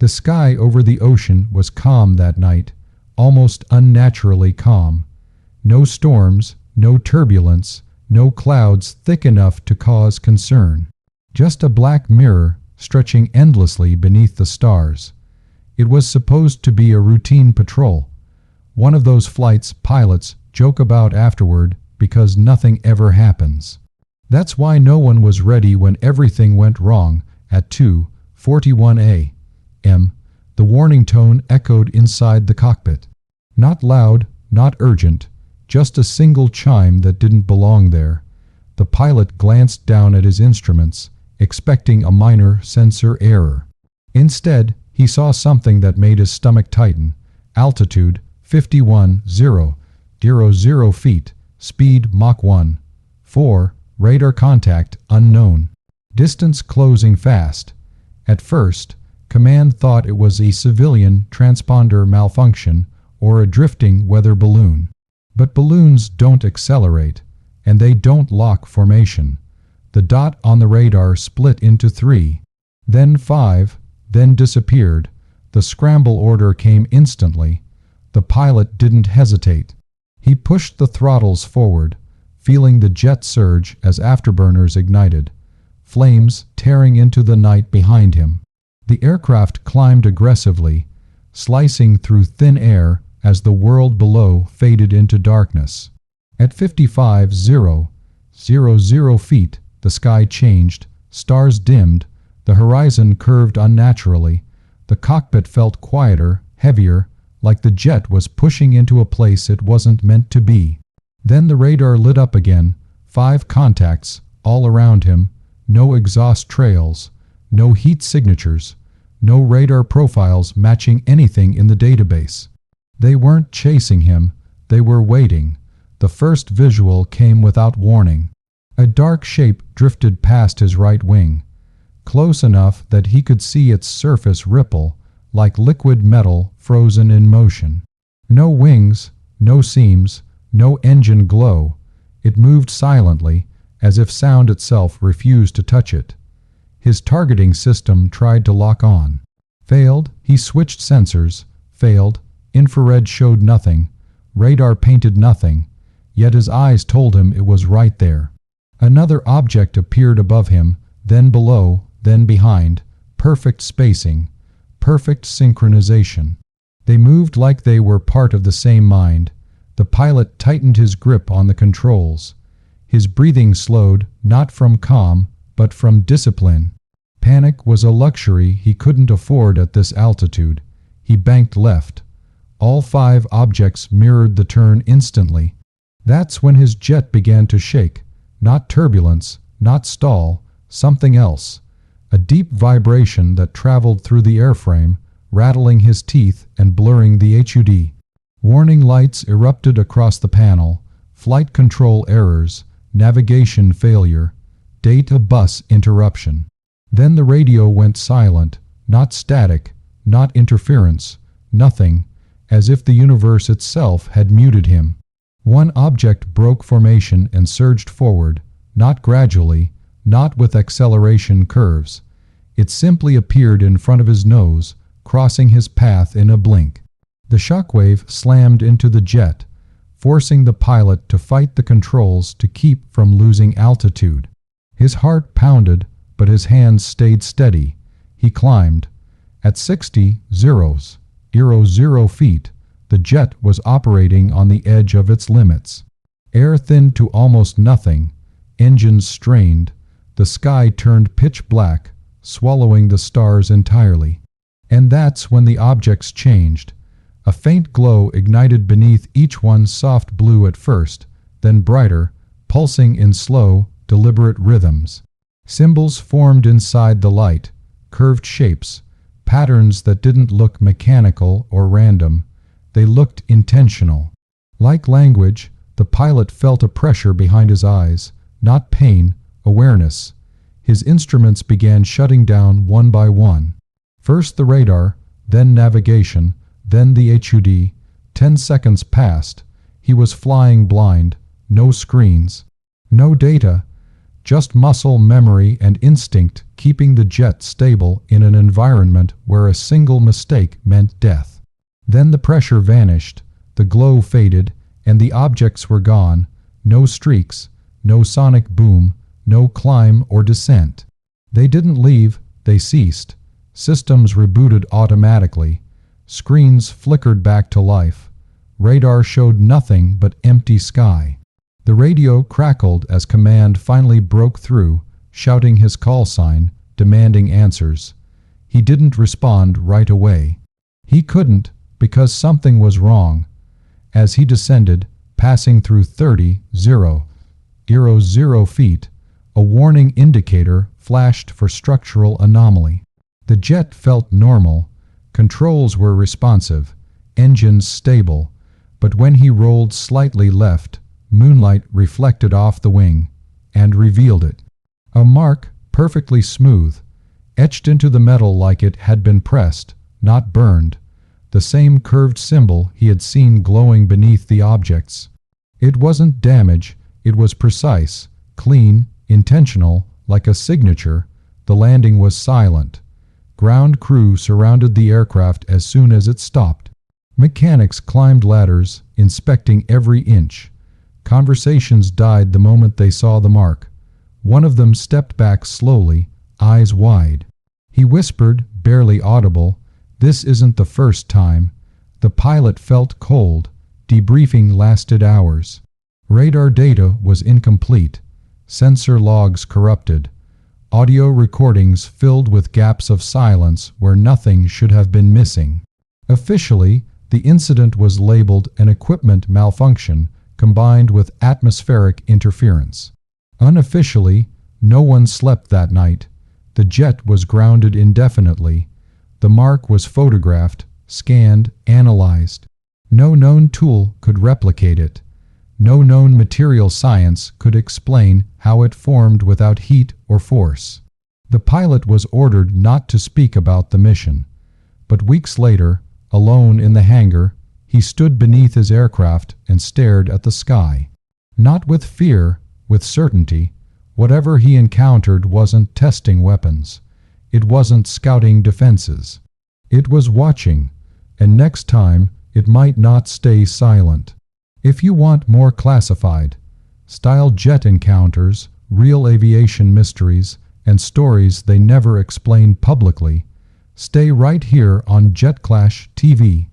The sky over the ocean was calm that night, almost unnaturally calm. No storms, no turbulence, no clouds thick enough to cause concern. Just a black mirror stretching endlessly beneath the stars. It was supposed to be a routine patrol. One of those flights pilots joke about afterward because nothing ever happens. That's why no one was ready when everything went wrong at 2:41 a.m. The warning tone echoed inside the cockpit. Not loud, not urgent, just a single chime that didn't belong there. The pilot glanced down at his instruments, expecting a minor sensor error. Instead, he saw something that made his stomach tighten. Altitude 51,000 feet, speed Mach 1. 4, radar contact unknown. Distance closing fast. At first, Command thought it was a civilian transponder malfunction or a drifting weather balloon. But balloons don't accelerate, and they don't lock formation. The dot on the radar split into 3, then 5, then disappeared. The scramble order came instantly. The pilot didn't hesitate. He pushed the throttles forward, feeling the jet surge as afterburners ignited, flames tearing into the night behind him. The aircraft climbed aggressively, slicing through thin air as the world below faded into darkness. At 55,000 feet, the sky changed, stars dimmed, the horizon curved unnaturally. The cockpit felt quieter, heavier, like the jet was pushing into a place it wasn't meant to be. Then the radar lit up again, 5 contacts, all around him, no exhaust trails, no heat signatures, no radar profiles matching anything in the database. They weren't chasing him, they were waiting. The first visual came without warning. A dark shape drifted past his right wing, close enough that he could see its surface ripple, like liquid metal frozen in motion. No wings, no seams, no engine glow. It moved silently, as if sound itself refused to touch it. His targeting system tried to lock on. Failed. He switched sensors. Failed. Infrared showed nothing. Radar painted nothing. Yet his eyes told him it was right there. Another object appeared above him, then below, then behind. Perfect spacing. Perfect synchronization. They moved like they were part of the same mind. The pilot tightened his grip on the controls. His breathing slowed, not from calm, but from discipline. Panic was a luxury he couldn't afford at this altitude. He banked left. All 5 objects mirrored the turn instantly. That's when his jet began to shake. Not turbulence, not stall, something else. A deep vibration that traveled through the airframe, rattling his teeth and blurring the HUD. Warning lights erupted across the panel. Flight control errors, navigation failure, data bus interruption. Then the radio went silent, not static, not interference, nothing, as if the universe itself had muted him. One object broke formation and surged forward, not gradually, not with acceleration curves. It simply appeared in front of his nose, crossing his path in a blink. The shockwave slammed into the jet, forcing the pilot to fight the controls to keep from losing altitude. His heart pounded, but his hands stayed steady. He climbed. At 60,000 feet, the jet was operating on the edge of its limits. Air thinned to almost nothing, engines strained, the sky turned pitch black, swallowing the stars entirely. And that's when the objects changed. A faint glow ignited beneath each one, soft blue at first, then brighter, pulsing in slow, deliberate rhythms. Symbols formed inside the light, curved shapes, patterns that didn't look mechanical or random. They looked intentional. Like language, the pilot felt a pressure behind his eyes, not pain, awareness. His instruments began shutting down one by one. First the radar, then navigation, then the HUD. 10 seconds passed. He was flying blind. No screens. No data. Just muscle memory and instinct keeping the jet stable in an environment where a single mistake meant death. Then the pressure vanished, the glow faded, and the objects were gone. No streaks, no sonic boom, no climb or descent. They didn't leave, they ceased. Systems rebooted automatically. Screens flickered back to life. Radar showed nothing but empty sky. The radio crackled as command finally broke through, shouting his call sign, demanding answers. He didn't respond right away. He couldn't, because something was wrong. As he descended, passing through 0 feet, a warning indicator flashed for structural anomaly. The jet felt normal. Controls were responsive, engines stable, but when he rolled slightly left, moonlight reflected off the wing and revealed it. A mark, perfectly smooth, etched into the metal like it had been pressed, not burned. The same curved symbol he had seen glowing beneath the objects. It wasn't damage, it was precise, clean, intentional, like a signature. The landing was silent. Ground crew surrounded the aircraft as soon as it stopped. Mechanics climbed ladders, inspecting every inch. Conversations died the moment they saw the mark. One of them stepped back slowly, eyes wide. He whispered, barely audible, "This isn't the first time." The pilot felt cold. Debriefing lasted hours. Radar data was incomplete. Sensor logs corrupted. Audio recordings filled with gaps of silence where nothing should have been missing. Officially, the incident was labeled an equipment malfunction combined with atmospheric interference. Unofficially, no one slept that night. The jet was grounded indefinitely. The mark was photographed, scanned, analyzed. No known tool could replicate it. No known material science could explain how it formed without heat or force. The pilot was ordered not to speak about the mission. But weeks later, alone in the hangar, he stood beneath his aircraft and stared at the sky. Not with fear, with certainty. Whatever he encountered wasn't testing weapons. It wasn't scouting defenses. It was watching, and next time it might not stay silent. If you want more classified style jet encounters, real aviation mysteries, and stories they never explain publicly, stay right here on Jet Clash TV.